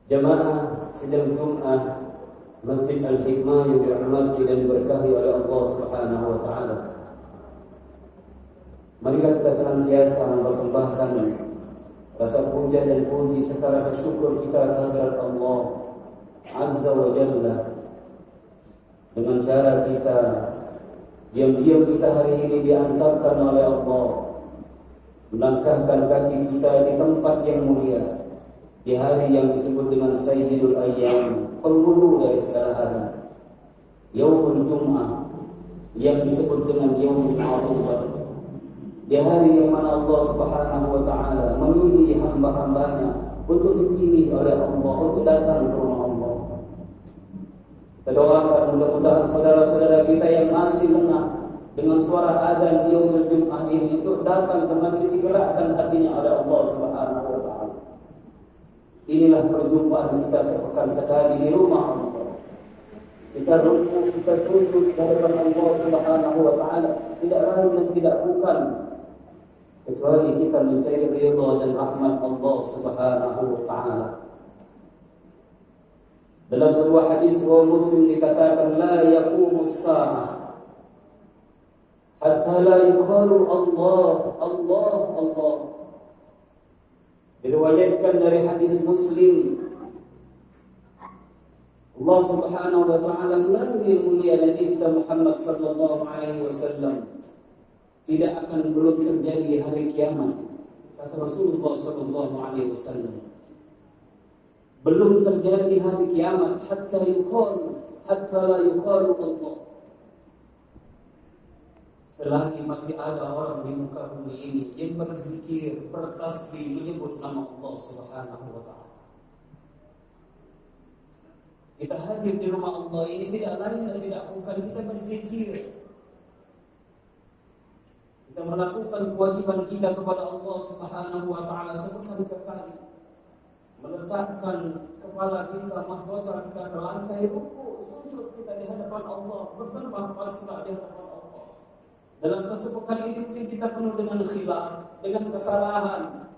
Jamaah sidang Jumat Masjid Al-Hikmah yang dirahmati dan diberkahi oleh Allah Subhanahu wa taala. Marilah kita senantiasa mempersembahkan rasa puja dan puji serta rasa syukur kita kehadirat Allah Azza wa Jalla dengan cara kita diam-diam kita hari ini diantarkan oleh Allah, melangkahkan kaki kita di tempat yang mulia, di hari yang disebut dengan Sayyidul Ayyam, penghulu dari segala hari, Yaumul Jum'ah, yang disebut dengan Yaumul Arafah, di hari yang mana Allah Subhanahu wa taala memilih hamba-hambanya untuk dipilih oleh Allah untuk datang ke rumah Allah. Kita doakan mudah-mudahan saudara-saudara kita yang masih lengah dengan suara adzan Yaumul Jum'ah ini untuk datang ke masjid digerakkan hatinya oleh Allah Subhanahu wa taala. Inilah perjumpaan kita sepekan sekali di rumah Allah. Kita rukuk, kita sujud di hadapan Allah Subhanahu wa taala, tidak lain dan tidak bukan kecuali kita mencari ridha dan rahmat Allah Subhanahu wa taala. Dalam sebuah hadis riwayat Muslim dikatakan la yaqumus saa'ah hatta la yuqalu Allah Allah Allah. Diriwayatkan dari hadis Muslim, Allah Subhanahu wa taala melalui mulia Nabi kita Muhammad sallallahu alaihi wasallam, tidak akan belum terjadi hari kiamat, kata Rasulullah sallallahu alaihi wasallam. Belum terjadi hari kiamat hatta la yuqalu Allah. Selagi masih ada orang di muka bumi ini yang berzikir, bertasbih, menyebut nama Allah Subhanahu wa taala. Kita hadir di rumah Allah ini tidak lain dan tidak bukan kita berzikir. Kita melakukan kewajiban kita kepada Allah Subhanahu wa taala sepekan ke kali. Meletakkan kepala kita, mahkota kita ke lantai, rukuk, sujud kita di hadapan Allah, bersembah pasrah di hadapan Allah. Dalam satu pekan ini mungkin kita penuh dengan khilaf, dengan kesalahan,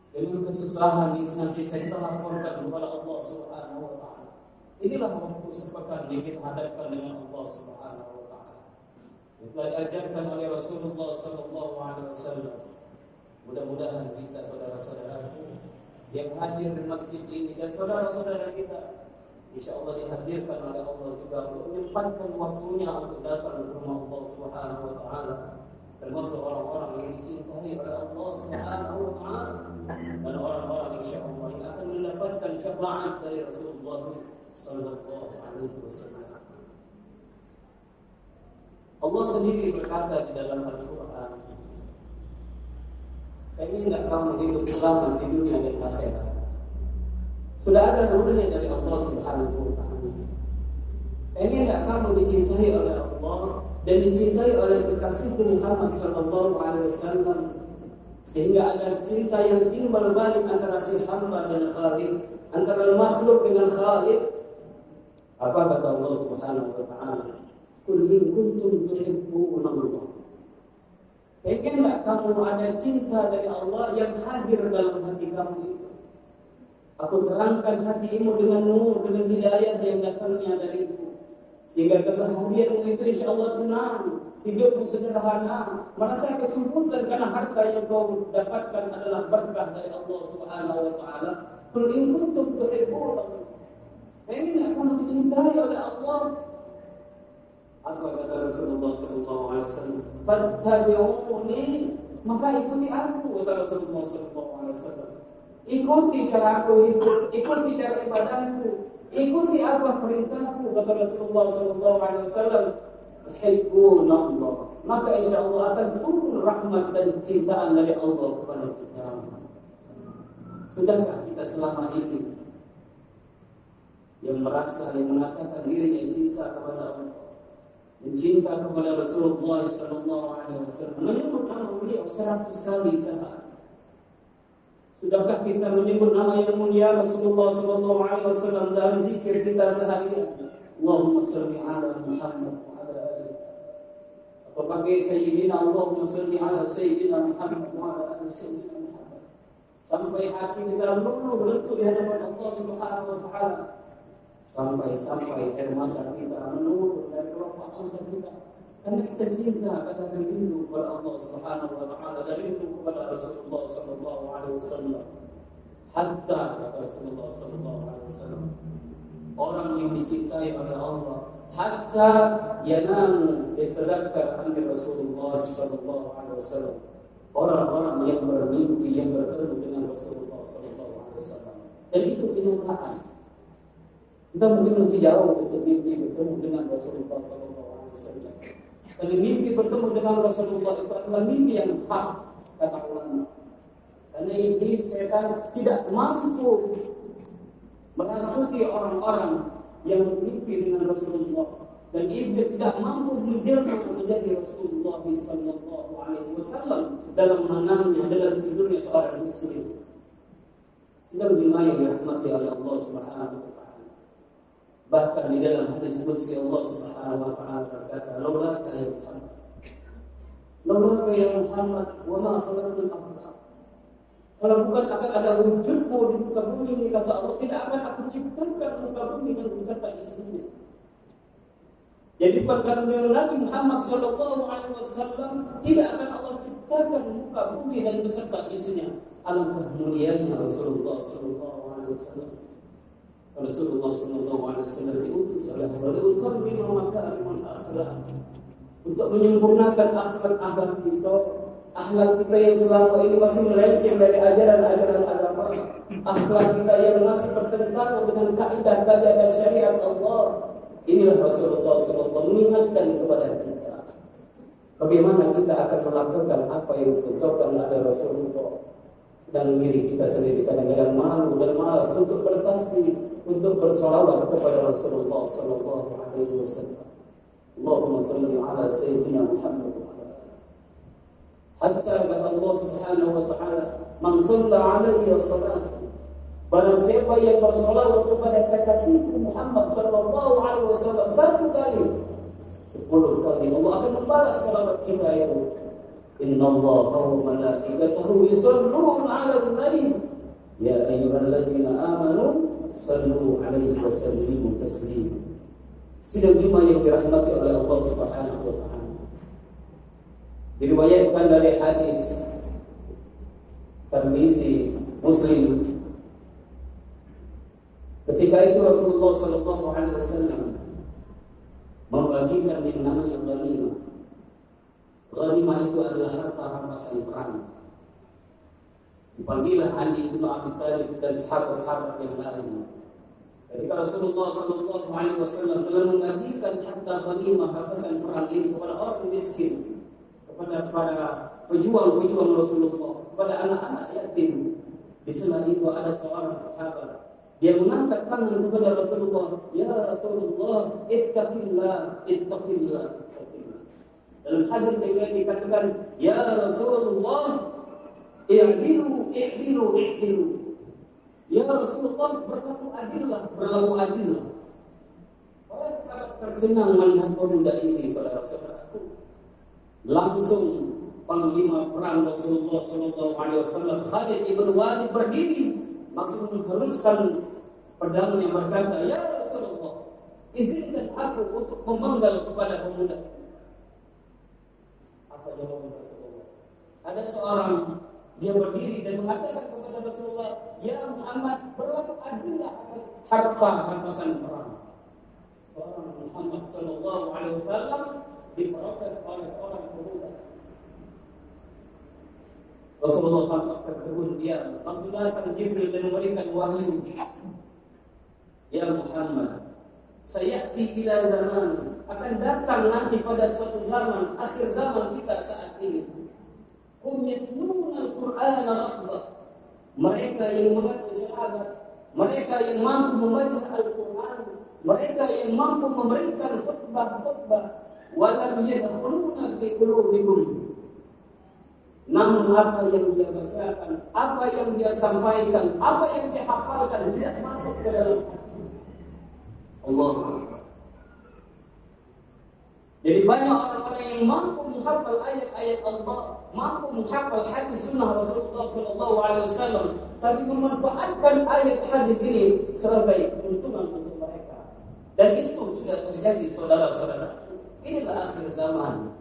dengan kesusahan yang senantiasa kita laporkan kepada Allah Subhanahu wa taala. Inilah waktu sepekan yang kita hadapkan dengan Allah Subhanahu wa taala. Yang telah diajarkan oleh Rasulullah sallallahu alaihi wasallam. Mudah-mudahan kita saudara-saudaraku yang hadir di masjid ini dan saudara-saudara kita insyaallah dihadirkan oleh Allah juga untuk menyempatkan waktunya untuk datang ke rumah Allah Subhanahu wa taala, termasuk orang-orang yang dicintai oleh Allah Subhanahu wa taala dan orang-orang insyaallah yang akan mendapatkan syafaat dari Rasulullah sallallahu alaihi wasallam. Allah sendiri berkata di dalam Al-Qur'an, "Ingin enggak kamu hidup selamat di dunia dan akhirat?" Sudah ada nurnya dari Allah Subhanahu wa taala. Ingin enggak kamu dicintai oleh Allah dan dicintai oleh kekasihku Muhammad sallallahu alaihi wasallam, sehingga ada cinta yang timbal balik antara si hamba dan Khaliq, antara makhluk dengan Khaliq. Apa kata Allah Subhanahu wa taala? Qul in kuntum tuhibbuna Allah. Ingin enggak kamu ada cinta dari Allah yang hadir dalam hati kamu itu? Aku terangkan hatimu dengan nur, dengan hidayah yang datangnya dariku, sehingga keseharianmu itu insyaallah tenang, hidupmu sederhana, merasa kecukupan karena harta yang kau dapatkan adalah berkah dari Allah Subhanahu wa taala. Qul in kuntum tuhibbuna Allah. Ingin kamu dicintai oleh Allah? Apa kata Rasulullah sallallahu alaihi wasallam? Fattabi'uni, maka ikuti aku, kata Rasulullah sallallahu alaihi wasallam. Ikuti cara aku hidup, ikuti cara ibadahku, ikuti apa perintahku, kata Rasulullah sallallahu alaihi wasallam. Tuhibbunallah, maka insyaallah akan turun rahmat dan cintaan dari Allah kepada kita. Sudahkah kita selama ini yang merasa, yang mengatakan dirinya cinta kepada Allah, mencinta kepada Rasulullah sallallahu alaihi wasallam, menyebut nama beliau 100 kali sehari? Sudahkah kita menyebut nama yang mulia Rasulullah sallallahu alaihi wasallam dalam zikir kita seharian? Allahumma shalli ala Muhammad wa ala alihi. Atau pakai sayyidina Allahumma shalli ala sayyidina Muhammad wa ala ali sayyidina Muhammad. sampai hati kita luluh lentur di hadapan Allah Subhanahu wa taala. Sampai air mata kita menurun dari kelopak mata kita karena kita cinta pada rindu kepada Allah Subhanahu wa taala dan rindu kepada Rasulullah sallallahu alaihi wasallam. Hatta kata Rasulullah sallallahu alaihi wasallam, orang yang dicintai oleh Allah hatta yanamu istadzakkar anni Rasulullah sallallahu alaihi wasallam. Orang-orang yang bermimpi yang bertemu dengan Rasulullah sallallahu alaihi wasallam. Dan itu kenyataan. Kita mungkin masih jauh untuk mimpi bertemu dengan Rasulullah sallallahu alaihi wasallam. Dan mimpi bertemu dengan Rasulullah itu adalah mimpi yang hak, kata ulama. Karena iblis setan tidak mampu merasuki orang-orang yang bermimpi dengan Rasulullah, dan iblis tidak mampu menjelma menjadi Rasulullah sallallahu alaihi wasallam dalam manamnya, dalam tidurnya seorang muslim. Sedang dimana yang dirahmati oleh Allah Subhanahu wa taala. Bahkan di dalam hadis qudsi Allah Subhanahu wa taala berkata, "Laulaka ya Muhammad, laulaka ya Muhammad, wa ma khalaqtul afaq." Kalau bukan akan ada wujudmu di muka bumi ini, kata Allah, tidak akan aku ciptakan muka bumi dan beserta isinya. Jadi bukan Nabi Muhammad sallallahu alaihi wasallam, tidak akan Allah ciptakan muka bumi dan beserta isinya. Alangkah mulianya Rasulullah sallallahu alaihi wasallam. Rasulullah sallallahu alaihi wasallam diutus oleh Allah untuk makarimul akhlak, untuk menyempurnakan akhlak kita. Akhlak kita yang selama ini masih melenceng dari ajaran-ajaran agama, akhlak kita yang masih bertentangan dengan kaidah-kaidah dan syariat Allah. Inilah Rasulullah SAW mengingatkan kepada kita bagaimana kita akan melakukan apa yang disebutkan oleh Rasulullah. Sedang diri kita sendiri kadang-kadang malu dan malas untuk bertasbih, untuk bersolawat kepada Rasulullah SAW. Allahumma salli ala Sayyidina Muhammad. Hatta kata Allah Subhanahu wa taala, "Man shalla 'alaihi salatu." Barang siapa yang bersolawat kepada kekasihku Muhammad sallallahu alaihi wasallam satu kali, 10 kali Allah akan membalas salawat kita itu. Innallaha wa malaikatahu yusholluna 'alan nabi. Ya ayyuhalladzina amanu shallu 'alaihi wa sallimu taslima. Sidang jemaah yang dirahmati oleh Allah Subhanahu wa taala. Diriwayatkan dari hadis Tirmizi, Muslim, ketika itu Rasulullah sallallahu alaihi wasallam membagikan yang namanya ghanimah. Ghanimah itu adalah harta rampasan perang. Dipanggillah Ali bin Abi Thalib dan sahabat-sahabat yang lain. Ketika Rasulullah sallallahu alaihi wasallam telah membagikan harta ghanimah rampasan perang ini kepada orang miskin, kepada para pejuang-pejuang Rasulullah, kepada anak-anak yatim. Di sela itu ada seorang sahabat, dia mengangkat tangan kepada Rasulullah, "Ya Rasulullah, ittaqillah, ittaqillah, ittaqillah." Dalam hadis yang lain dikatakan, "Ya Rasulullah, i'dilu, i'dilu, i'dilu." Ya Rasulullah, berlaku adillah, berlaku adillah. Para sahabat tercengang melihat pemuda ini, saudara-saudaraku. Langsung panglima perang Rasulullah SAW, Khalid ibn Walid, berdiri langsung mengharuskan pedangnya berkata, "Ya Rasulullah, izinkan aku untuk memenggal kepada pemuda." Apa jawaban Rasulullah? Ada seorang, dia berdiri dan mengatakan kepada Rasulullah, "Ya Muhammad, berlaku adillah atas harta rampasan perang." Seorang Muhammad SAW diprotes oleh seorang pemuda. Rasulullah tampak tertegun, dia langsung datang Jibril dan memberikan wahyu. "Ya Muhammad, sayati ila zaman, akan datang nanti pada suatu zaman, akhir zaman kita saat ini. Hum yatluna al-Qur'ana ratbah." Mereka yang mengaku syahadat, mereka yang mampu membaca Al-Quran, mereka yang mampu memberikan khutbah-khutbah, walam yadkhuluna fi qulubikum. Namun apa yang dia bacakan, apa yang dia sampaikan, apa yang dia hafalkan tidak masuk ke dalam hati. Allah. Jadi banyak orang-orang yang mampu menghafal ayat-ayat Allah, mampu menghafal hadis sunnah Rasulullah SAW, tapi memanfaatkan ayat hadis ini sebagai keuntungan untuk mereka. Dan itu sudah terjadi, saudara-saudara. Inilah akhir zaman.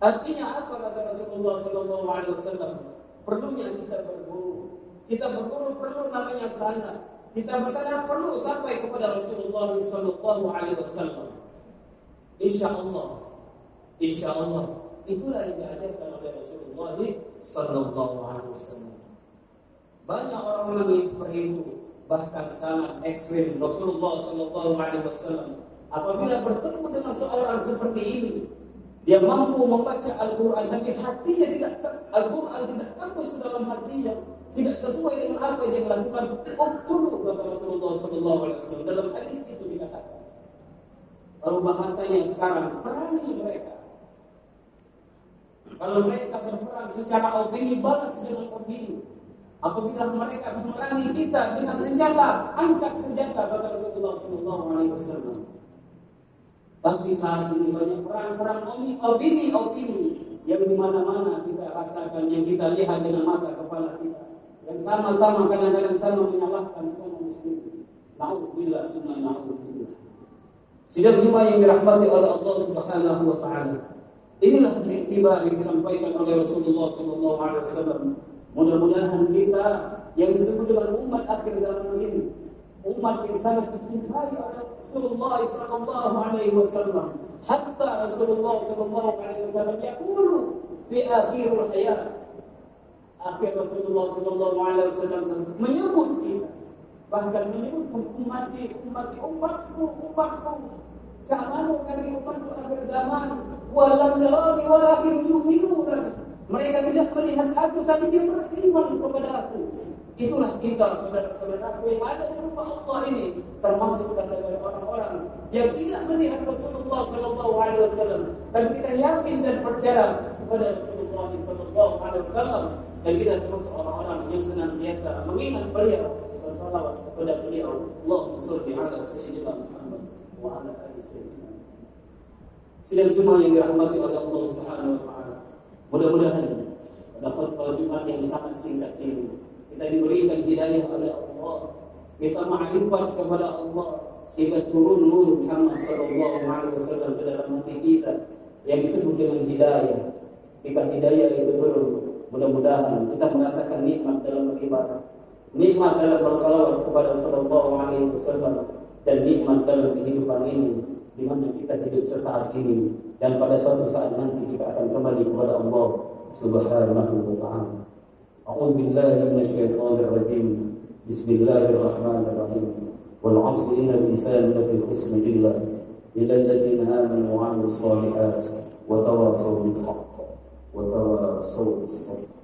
Artinya apa kata Rasulullah SAW? Perlunya kita berguru. Kita berguru perlu namanya sana. Kita bersana perlu sampai kepada Rasulullah SAW. Insya Allah itulah yang diajarkan oleh Rasulullah SAW. Banyak orang-orang yang seperti itu, bahkan sangat ekstrim. Rasulullah SAW apabila bertemu dengan seorang seperti ini, dia mampu membaca Al-Quran, tapi hatinya Al-Quran tidak tembus ke dalam hatinya, tidak sesuai dengan apa yang dia lakukan. Uktulu, kata Rasulullah SAW. Dalam hadis itu dikatakan, kalau bahasanya sekarang, perangi mereka. Kalau mereka berperang secara opini, balas dengan opini. Apabila mereka memerangi kita dengan senjata, angkat senjata, kata Rasulullah SAW. Tapi saat ini banyak perang-perang opini yang di mana-mana kita rasakan, yang kita lihat dengan mata kepala kita, yang sama-sama kadang-kadang sama menyalahkan semua muslim. Na'udzubillah, summa na'udzubillah. Sidang jemaah yang dirahmati oleh Allah Subhanahu wa taala. Inilah iktibar yang disampaikan oleh Rasulullah SAW. Mudah-mudahan kita yang disebut dengan umat akhir zaman ini, umat yang sangat dicintai oleh Rasulullah SAW. Hatta Rasulullah SAW yaqulu fi akhirul hayat. Akhir Rasulullah SAW menyebut kita, bahkan menyebut umatku. Jangan kami umatku akhir zaman. Walam yarani walakin yu'minuna. Mereka tidak melihat aku, tapi dia beriman kepada aku. Itulah kita, saudara-saudaraku, yang ada di rumah Allah ini, termasuk dari orang-orang yang tidak melihat Rasulullah SAW, tapi kita yakin dan percaya kepada Rasulullah SAW, dan kita termasuk orang-orang yang senantiasa mengingat beliau, bersalawat kepada beliau. Allahumma sholli ala sayyidina Muhammad wa ala ali sayyidina. Sidang Jumat yang dirahmati oleh Allah Subhanahu wa taala. Mudah-mudahan pada khutbah Jumat yang sangat singkat ini kita diberikan hidayah oleh Allah, kita ma'rifat kepada Allah, sehingga turun nur Muhammad SAW ke dalam hati kita yang disebut dengan hidayah. Jika hidayah itu turun, mudah-mudahan kita merasakan nikmat dalam beribadah, nikmat dalam bersalawat kepada SAW, dan nikmat dalam kehidupan ini, di mana kita hidup sesaat ini, dan pada suatu saat nanti kita akan kembali kepada Allah Subhanahu wa ta'ala. A'udzu billahi minasyaitonir rajim. Bismillahirrahmanirrahim. Wal 'asri innal insana lafi khusr illa alladziina aamanu wa 'amilus shalihaati wa tawassaw bil haqq wa tawassaw bis sabr.